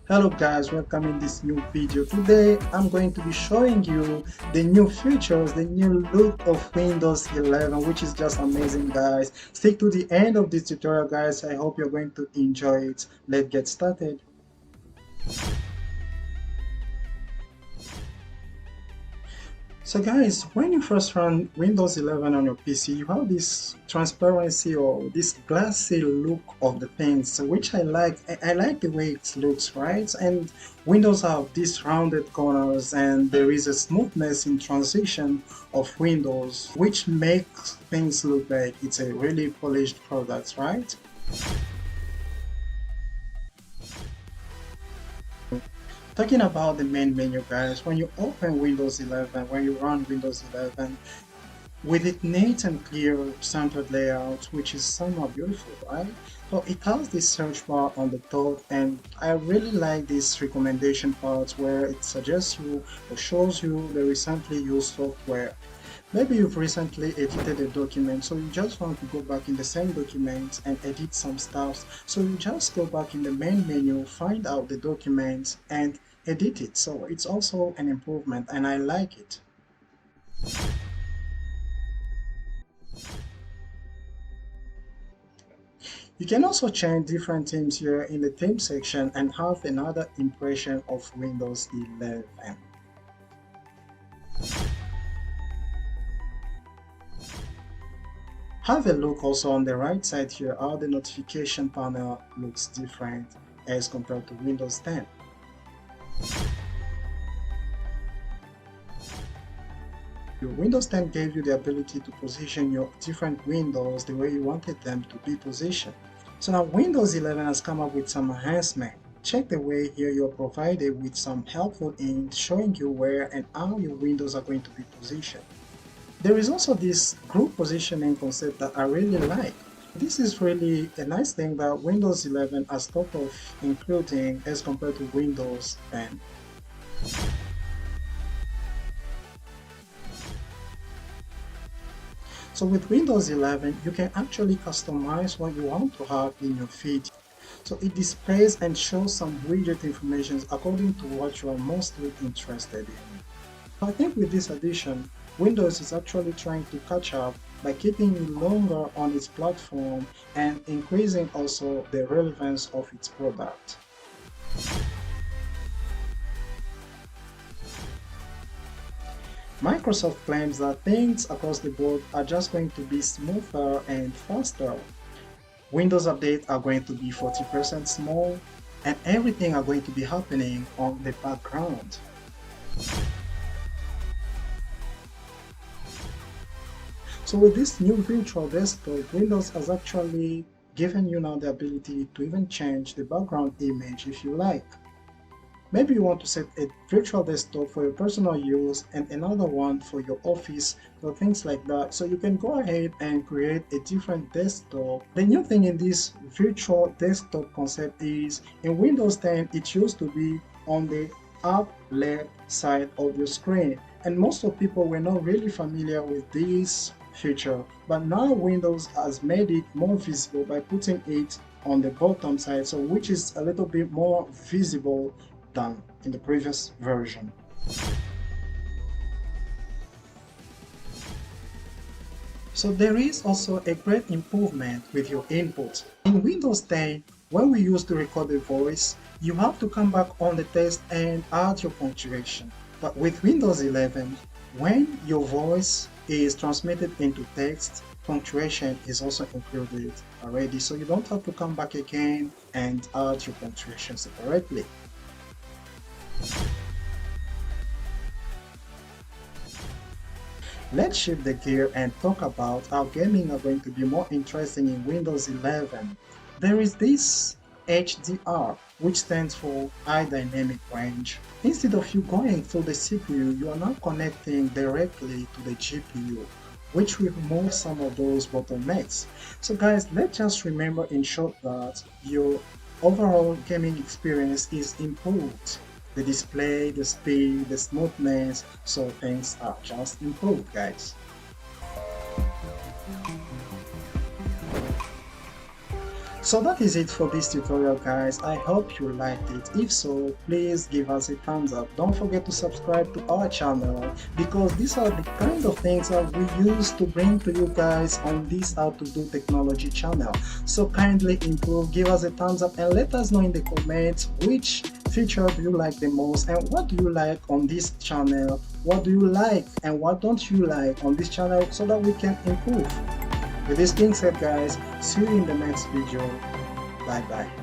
Hello guys, welcome in this new video. Today I'm going to be showing you the new features, the new look of Windows 11, which is just amazing guys. Stick to the end of this tutorial guys. I hope you're going to enjoy it. Let's get started. So guys, when you first run Windows 11 on your PC, you have this transparency or this glassy look of the things, which I like. I like the way it looks, right? And Windows have these rounded corners and there is a smoothness in transition of Windows, which makes things look like it's a really polished product, right? Talking about the main menu guys, when you open Windows 11, when you run Windows 11, with its neat and clear centered layout, which is somewhat beautiful, right? So it has this search bar on the top, and I really like this recommendation part where it suggests you or shows you the recently used software. Maybe you've recently edited a document, so you just want to go back in the same document and edit some stuff. So you just go back in the main menu, find out the document and edit it. So it's also an improvement and I like it. You can also change different themes here in the theme section and have another impression of Windows 11. Have a look also on the right side here how the notification panel looks different as compared to Windows 10. Windows 10 gave you the ability to position your different windows the way you wanted them to be positioned. So now Windows 11 has come up with some enhancement. Check the way here you're provided with some helpful hints showing you where and how your windows are going to be positioned. There is also this group positioning concept that I really like. This is really a nice thing that Windows 11 has thought of including as compared to Windows 10. So with Windows 11, you can actually customize what you want to have in your feed. So it displays and shows some widget information according to what you are mostly interested in. I think with this addition, Windows is actually trying to catch up by keeping you longer on its platform and increasing also the relevance of its product. Microsoft claims that things across the board are just going to be smoother and faster. Windows updates are going to be 40% small, and everything are going to be happening on the background. So with this new virtual desktop, Windows has actually given you now the ability to even change the background image if you like. Maybe you want to set a virtual desktop for your personal use and another one for your office or things like that. So you can go ahead and create a different desktop. The new thing in this virtual desktop concept is in Windows 10, it used to be on the up left side of your screen. And most of people were not really familiar with this feature. But now Windows has made it more visible by putting it on the bottom side, so which is a little bit more visible than in the previous version. So there is also a great improvement with your input. In Windows 10, when we used to record a voice, you have to come back on the text and add your punctuation. But with Windows 11, when your voice is transmitted into text, punctuation is also included already, so you don't have to come back again and add your punctuation separately. Let's shift the gear and talk about how gaming are going to be more interesting in Windows 11. There is this HDR, which stands for High Dynamic Range. Instead of you going through the CPU, you are now connecting directly to the GPU, which will remove some of those bottlenecks. So guys, let's just remember in short that your overall gaming experience is improved. The display, the speed, the smoothness, so things are just improved, guys. So that is it for this tutorial, guys. I hope you liked it. If so, please give us a thumbs up. Don't forget to subscribe to our channel, because these are the kind of things that we use to bring to you guys on this How to Do Technology channel. So kindly improve, give us a thumbs up, and let us know in the comments which feature do you like the most, and what do you like on this channel, what do you like and what don't you like on this channel, so that we can improve. With this being said, guys, see you in the next video. Bye bye.